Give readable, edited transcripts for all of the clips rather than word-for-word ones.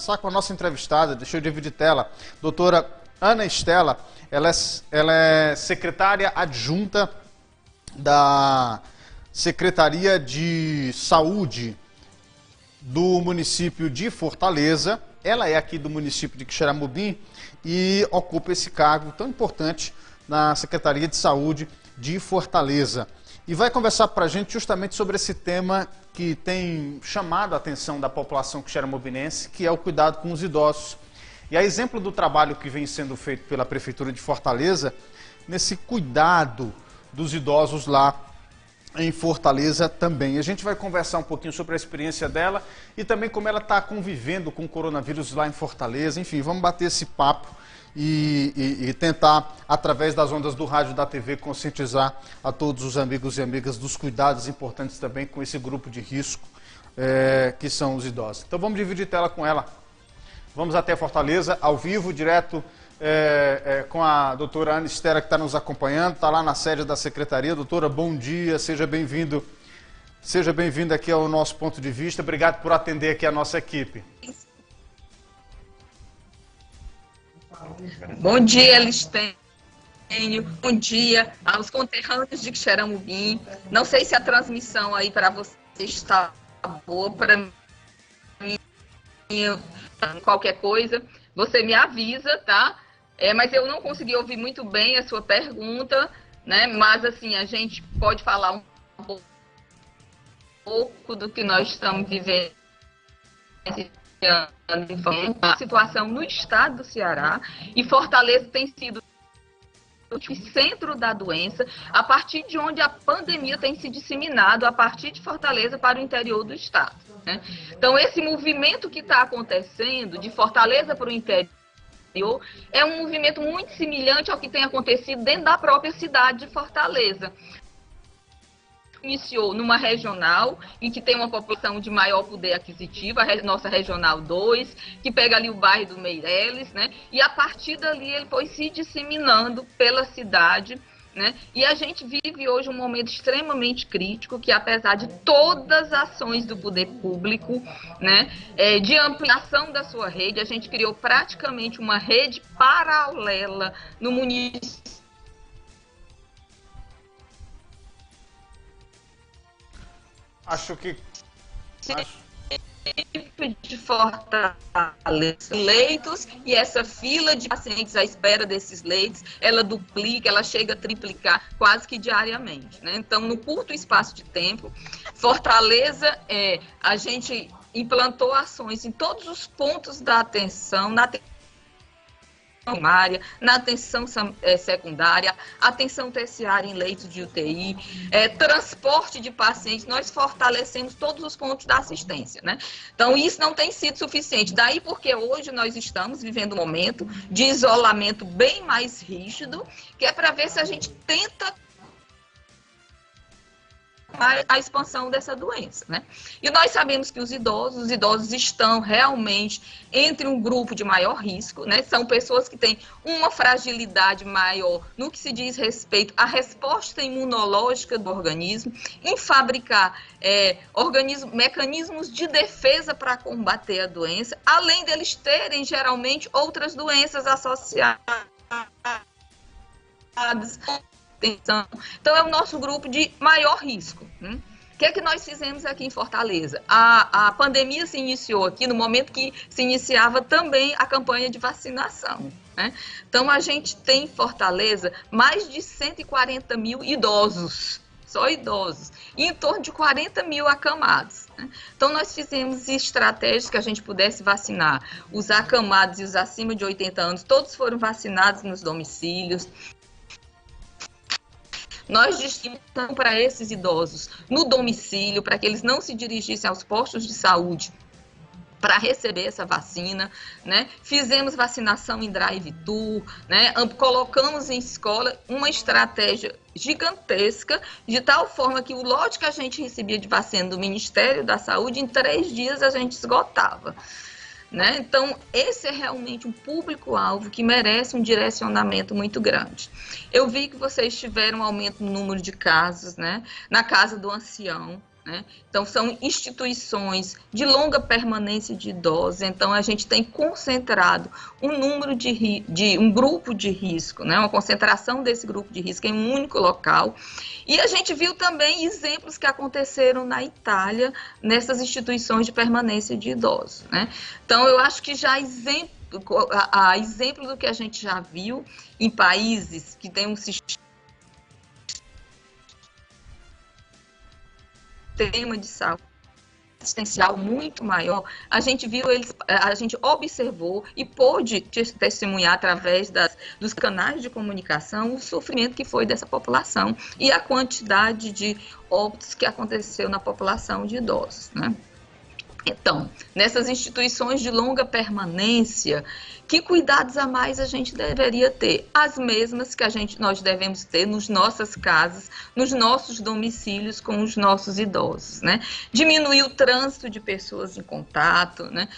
começar com a nossa entrevistada, deixa eu dividir tela, doutora Ana Estela. Ela é secretária adjunta da Secretaria de Saúde do município de Fortaleza. Ela é aqui do município de Quixeramobim e ocupa esse cargo tão importante na Secretaria de Saúde de Fortaleza. E vai conversar para a gente justamente sobre esse tema que tem chamado a atenção da população quixeramobinense, que é o cuidado com os idosos. E a exemplo do trabalho que vem sendo feito pela Prefeitura de Fortaleza, nesse cuidado dos idosos lá em Fortaleza também. A gente vai conversar um pouquinho sobre a experiência dela e também como ela está convivendo com o coronavírus lá em Fortaleza. Enfim, vamos bater esse papo e tentar, através das ondas do rádio e da TV, conscientizar a todos os amigos e amigas dos cuidados importantes também com esse grupo de risco que são os idosos. Então vamos dividir tela com ela. Vamos até Fortaleza, ao vivo, direto com a doutora Ana Estela, que está nos acompanhando, está lá na sede da Secretaria. Doutora, bom dia, seja bem-vindo. Seja bem-vindo aqui ao nosso ponto de vista. Obrigado por atender aqui a nossa equipe. Bom dia, Listênio. Bom dia aos conterrâneos de Quixeramobim. Não sei se a transmissão aí para você está boa, para mim, qualquer coisa, você me avisa, tá? Mas eu não consegui ouvir muito bem a sua pergunta, né? Mas, assim, a gente pode falar um pouco do que nós estamos vivendo, a situação no estado do Ceará, e Fortaleza tem sido o centro da doença, a partir de onde a pandemia tem se disseminado, a partir de Fortaleza para o interior do estado, né? Então, esse movimento que está acontecendo de Fortaleza para o interior é um movimento muito semelhante ao que tem acontecido dentro da própria cidade de Fortaleza. Iniciou numa regional, em que tem uma população de maior poder aquisitivo, a nossa regional 2, que pega ali o bairro do Meireles, né? E a partir dali ele foi se disseminando pela cidade, né? E a gente vive hoje um momento extremamente crítico, que apesar de todas as ações do poder público, né, de ampliação da sua rede, a gente criou praticamente uma rede paralela no município. Acho que de Fortaleza leitos, e essa fila de pacientes à espera desses leitos, ela duplica, ela chega a triplicar quase que diariamente, né? Então, no curto espaço de tempo, Fortaleza, a gente implantou ações em todos os pontos da atenção, na primária, na atenção secundária, atenção terciária em leitos de UTI, transporte de pacientes. Nós fortalecemos todos os pontos da assistência, né? Então, isso não tem sido suficiente. Daí porque hoje nós estamos vivendo um momento de isolamento bem mais rígido, que é para ver se a gente tenta a expansão dessa doença, né? E nós sabemos que os idosos estão realmente entre um grupo de maior risco, né? São pessoas que têm uma fragilidade maior no que se diz respeito à resposta imunológica do organismo, em fabricar mecanismos de defesa para combater a doença, além deles terem geralmente outras doenças associadas. Então, é o nosso grupo de maior risco. O que é que nós fizemos aqui em Fortaleza? A pandemia se iniciou aqui no momento que se iniciava também a campanha de vacinação, né? Então, a gente tem em Fortaleza mais de 140 mil idosos, só idosos, e em torno de 40 mil acamados, né? Então, nós fizemos estratégias que a gente pudesse vacinar os acamados e os acima de 80 anos, todos foram vacinados nos domicílios. Nós distribuímos para esses idosos no domicílio, para que eles não se dirigissem aos postos de saúde para receber essa vacina, né? Fizemos vacinação em drive-thru, né? Colocamos em escola uma estratégia gigantesca, de tal forma que o lote que a gente recebia de vacina do Ministério da Saúde, em 3 dias a gente esgotava, né? Então, esse é realmente um público-alvo que merece um direcionamento muito grande. Eu vi que vocês tiveram um aumento no número de casos, né, na casa do ancião, né? Então, são instituições de longa permanência de idosos. Então, a gente tem concentrado um número um grupo de risco, né? Uma concentração desse grupo de risco em um único local. E a gente viu também exemplos que aconteceram na Itália, nessas instituições de permanência de idosos, né? Então, eu acho que já a exemplo do que a gente já viu em países que têm um sistema de saúde assistencial muito maior, a gente observou e pôde testemunhar através dos canais de comunicação o sofrimento que foi dessa população e a quantidade de óbitos que aconteceu na população de idosos, né? Então, nessas instituições de longa permanência, que cuidados a mais a gente deveria ter? As mesmas que nós devemos ter nas nossas casas, nos nossos domicílios com os nossos idosos, né? Diminuir o trânsito de pessoas em contato, né?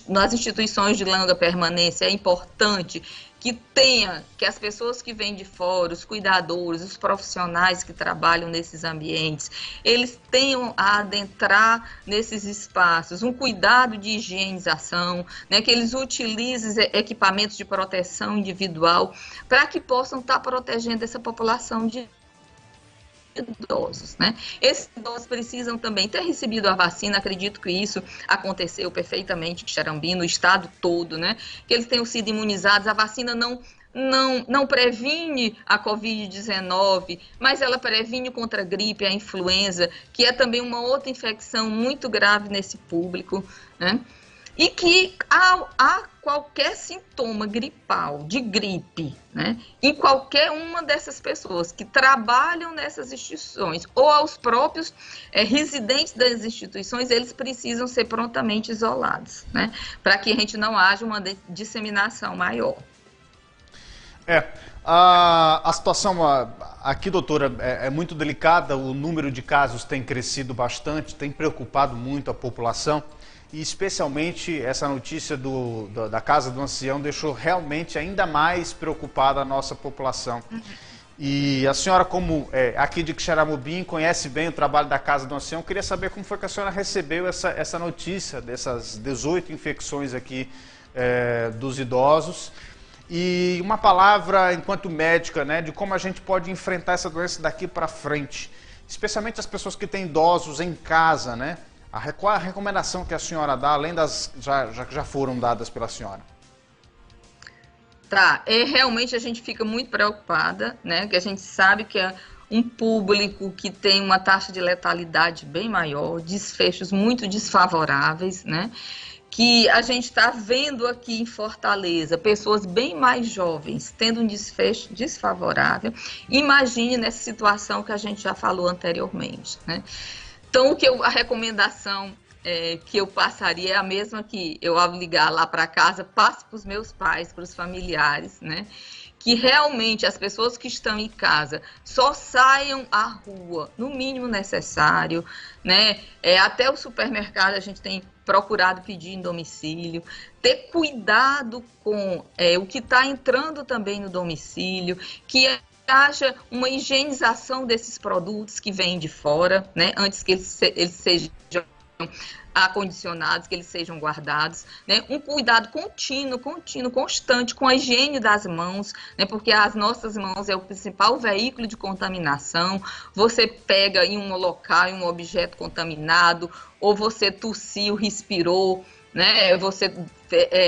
Nas instituições de longa permanência é importante que as pessoas que vêm de fora, os cuidadores, os profissionais que trabalham nesses ambientes, eles tenham a adentrar nesses espaços, um cuidado de higienização, né, que eles utilizem equipamentos de proteção individual para que possam estar protegendo essa população de idosos, né? Esses idosos precisam também ter recebido a vacina, acredito que isso aconteceu perfeitamente em Xarambi, no estado todo, né? Que eles tenham sido imunizados, a vacina não previne a Covid-19, mas ela previne contra a gripe, a influenza, que é também uma outra infecção muito grave nesse público, né? E que há qualquer sintoma gripal, de gripe, né, em qualquer uma dessas pessoas que trabalham nessas instituições ou aos próprios residentes das instituições, eles precisam ser prontamente isolados, né, para que a gente não haja uma disseminação maior. A situação aqui, doutora, é muito delicada, o número de casos tem crescido bastante, tem preocupado muito a população. E especialmente essa notícia da Casa do Ancião deixou realmente ainda mais preocupada a nossa população. E a senhora, como aqui de Quixeramobim, conhece bem o trabalho da Casa do Ancião, queria saber como foi que a senhora recebeu essa notícia dessas 18 infecções aqui dos idosos. E uma palavra, enquanto médica, né, de como a gente pode enfrentar essa doença daqui para frente. Especialmente as pessoas que têm idosos em casa, né? Qual a recomendação que a senhora dá, além das que já foram dadas pela senhora? Realmente a gente fica muito preocupada, né? Que a gente sabe que é um público que tem uma taxa de letalidade bem maior, desfechos muito desfavoráveis, né? Que a gente está vendo aqui em Fortaleza, pessoas bem mais jovens tendo um desfecho desfavorável. Imagine nessa situação que a gente já falou anteriormente, né? Então, a recomendação que eu passaria é a mesma que eu, ao ligar lá para casa, passo para os meus pais, para os familiares, né? Que realmente as pessoas que estão em casa só saiam à rua, no mínimo necessário, né? Até o supermercado a gente tem procurado pedir em domicílio, ter cuidado com o que está entrando também no domicílio, que haja uma higienização desses produtos que vêm de fora, né, antes que eles sejam acondicionados, que eles sejam guardados, né, um cuidado contínuo, constante com a higiene das mãos, né, porque as nossas mãos é o principal veículo de contaminação. Você pega em um local, em um objeto contaminado, ou você tossiu, respirou, né, você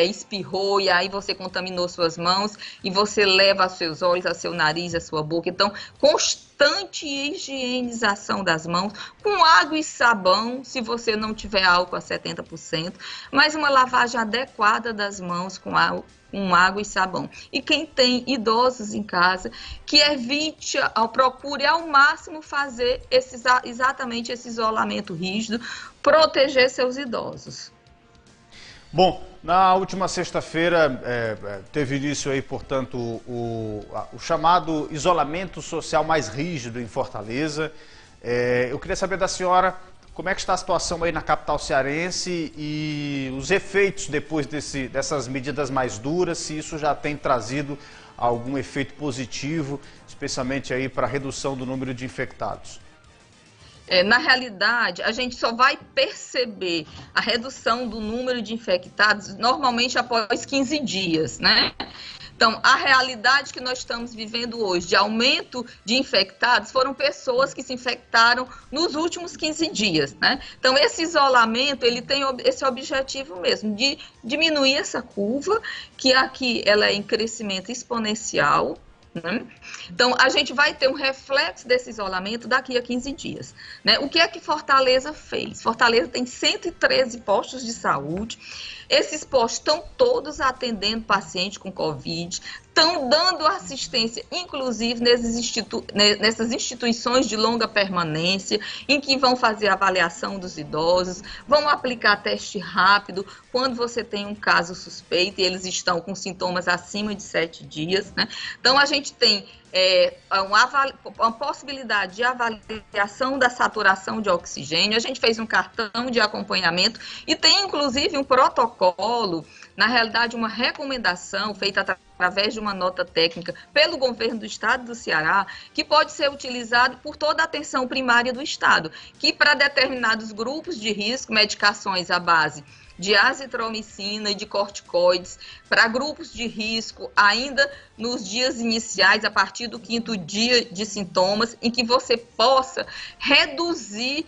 espirrou e aí você contaminou suas mãos e você leva aos seus olhos, ao seu nariz, à sua boca. Então, constante higienização das mãos com água e sabão, se você não tiver álcool a 70%, mas uma lavagem adequada das mãos com água e sabão. E quem tem idosos em casa, que evite, procure ao máximo fazer exatamente esse isolamento rígido, proteger seus idosos. Bom, na última sexta-feira teve início aí, portanto, o chamado isolamento social mais rígido em Fortaleza. Eu queria saber da senhora como é que está a situação aí na capital cearense e os efeitos depois dessas medidas mais duras, se isso já tem trazido algum efeito positivo, especialmente aí para a redução do número de infectados. Na realidade, a gente só vai perceber a redução do número de infectados normalmente após 15 dias, né? Então, a realidade que nós estamos vivendo hoje, de aumento de infectados, foram pessoas que se infectaram nos últimos 15 dias, né? Então, esse isolamento, ele tem esse objetivo mesmo, de diminuir essa curva, que aqui ela é em crescimento exponencial, né? Então, a gente vai ter um reflexo desse isolamento daqui a 15 dias, né? O que é que Fortaleza fez? Fortaleza tem 113 postos de saúde. Esses postos estão todos atendendo pacientes com Covid, estão dando assistência, inclusive nessas instituições de longa permanência, em que vão fazer avaliação dos idosos, vão aplicar teste rápido quando você tem um caso suspeito e eles estão com sintomas acima de 7 dias, né? Então, a gente tem uma possibilidade de avaliação da saturação de oxigênio. A gente fez um cartão de acompanhamento e tem, inclusive, um protocolo, na realidade, uma recomendação feita através de uma nota técnica pelo governo do estado do Ceará, que pode ser utilizado por toda a atenção primária do estado, que para determinados grupos de risco, medicações à base de azitromicina e de corticoides, para grupos de risco ainda nos dias iniciais, a partir do 5º dia de sintomas, em que você possa reduzir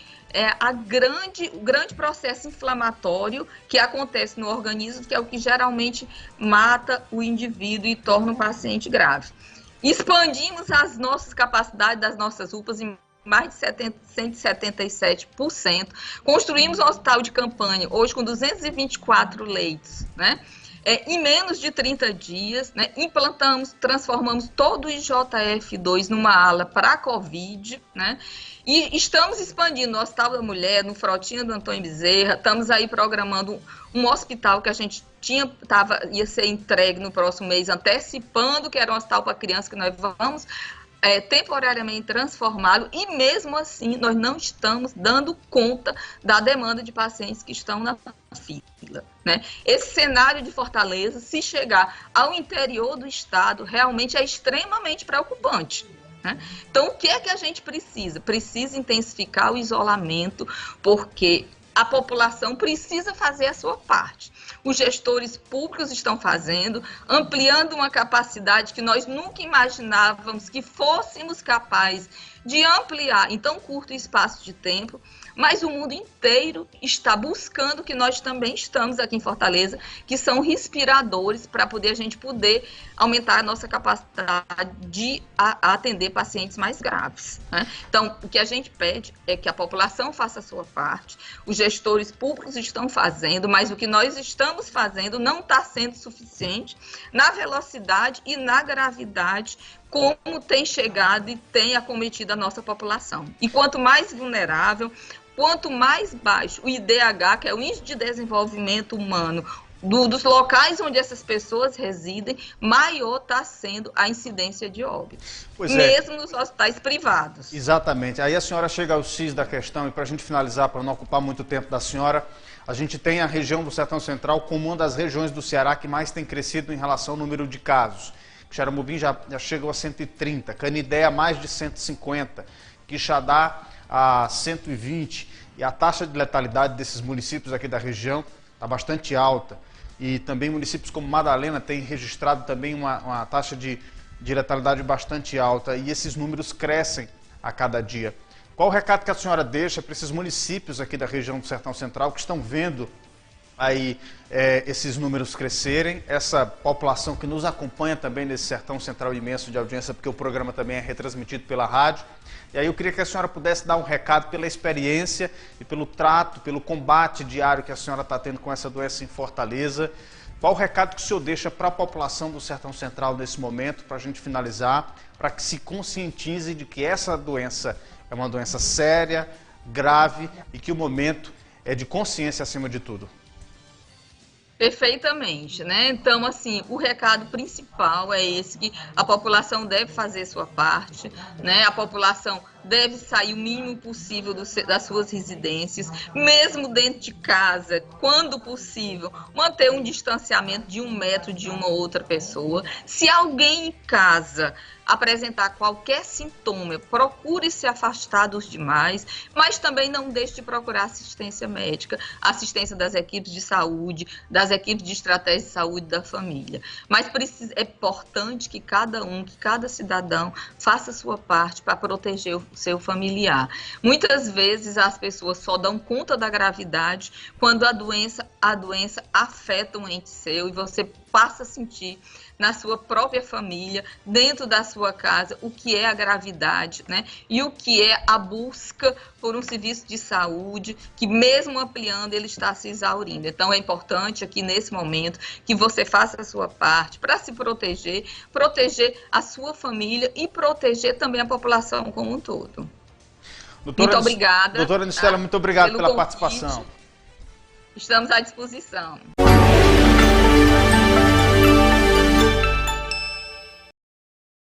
o grande processo inflamatório que acontece no organismo, que é o que geralmente mata o indivíduo e torna o paciente grave. Expandimos as nossas capacidades das nossas UPAs em mais de 177%. Construímos um hospital de campanha, hoje com 224 leitos, né? Em menos de 30 dias, né? Transformamos todo o IJF2 numa ala para a Covid, né? E estamos expandindo o Hospital da Mulher, no Frotinha do Antônio Bezerra. Estamos aí programando um hospital que a gente ia ser entregue no próximo mês, antecipando que era um hospital para criança, que nós vamos temporariamente transformá-lo, e mesmo assim nós não estamos dando conta da demanda de pacientes que estão na fila, né? Esse cenário de Fortaleza, se chegar ao interior do estado, realmente é extremamente preocupante, né? Então, o que é que a gente precisa? Precisa intensificar o isolamento, porque a população precisa fazer a sua parte. Os gestores públicos estão fazendo, ampliando uma capacidade que nós nunca imaginávamos que fôssemos capazes de ampliar em tão curto espaço de tempo, mas o mundo inteiro está buscando, que nós também estamos aqui em Fortaleza, que são respiradores para a gente poder aumentar a nossa capacidade de atender pacientes mais graves, né? Então, o que a gente pede é que a população faça a sua parte, os gestores públicos estão fazendo, mas o que nós estamos fazendo não está sendo suficiente na velocidade e na gravidade como tem chegado e tem acometido a nossa população. E quanto mais vulnerável, quanto mais baixo o IDH, que é o Índice de Desenvolvimento Humano, dos locais onde essas pessoas residem, maior está sendo a incidência de óbitos, mesmo nos hospitais privados. Exatamente. Aí a senhora chega ao X da questão, e para a gente finalizar, para não ocupar muito tempo da senhora, a gente tem a região do Sertão Central como uma das regiões do Ceará que mais tem crescido em relação ao número de casos. Xaramubim já chegou a 130, Canidé a mais de 150, Quixadá a 120, e a taxa de letalidade desses municípios aqui da região está bastante alta. E também municípios como Madalena têm registrado também uma taxa de letalidade bastante alta, e esses números crescem a cada dia. Qual o recado que a senhora deixa para esses municípios aqui da região do Sertão Central que estão vendo aí esses números crescerem, essa população que nos acompanha também nesse Sertão Central imenso de audiência, porque o programa também é retransmitido pela rádio? E aí eu queria que a senhora pudesse dar um recado pela experiência e pelo trato, pelo combate diário que a senhora está tendo com essa doença em Fortaleza. Qual o recado que o senhor deixa para a população do Sertão Central nesse momento, para a gente finalizar, para que se conscientize de que essa doença é uma doença séria, grave, e que o momento é de consciência acima de tudo? Perfeitamente, né? Então, assim, o recado principal é esse, que a população deve fazer sua parte, né? A população deve sair o mínimo possível das suas residências, mesmo dentro de casa, quando possível, manter um distanciamento de 1 metro de uma outra pessoa. Se alguém em casa apresentar qualquer sintoma, procure se afastar dos demais, mas também não deixe de procurar assistência médica, assistência das equipes de saúde, das equipes de estratégia de saúde da família. Mas é importante que cada cidadão faça a sua parte para proteger o seu familiar. Muitas vezes as pessoas só dão conta da gravidade quando a doença afeta um ente seu e você passa a sentir na sua própria família, dentro da sua casa, o que é a gravidade, né? E o que é a busca por um serviço de saúde que, mesmo ampliando, ele está se exaurindo. Então, é importante aqui, nesse momento, que você faça a sua parte para se proteger a sua família e proteger também a população como um todo. Muito obrigada. Doutora Ana Estela, muito obrigado pela participação. Estamos à disposição.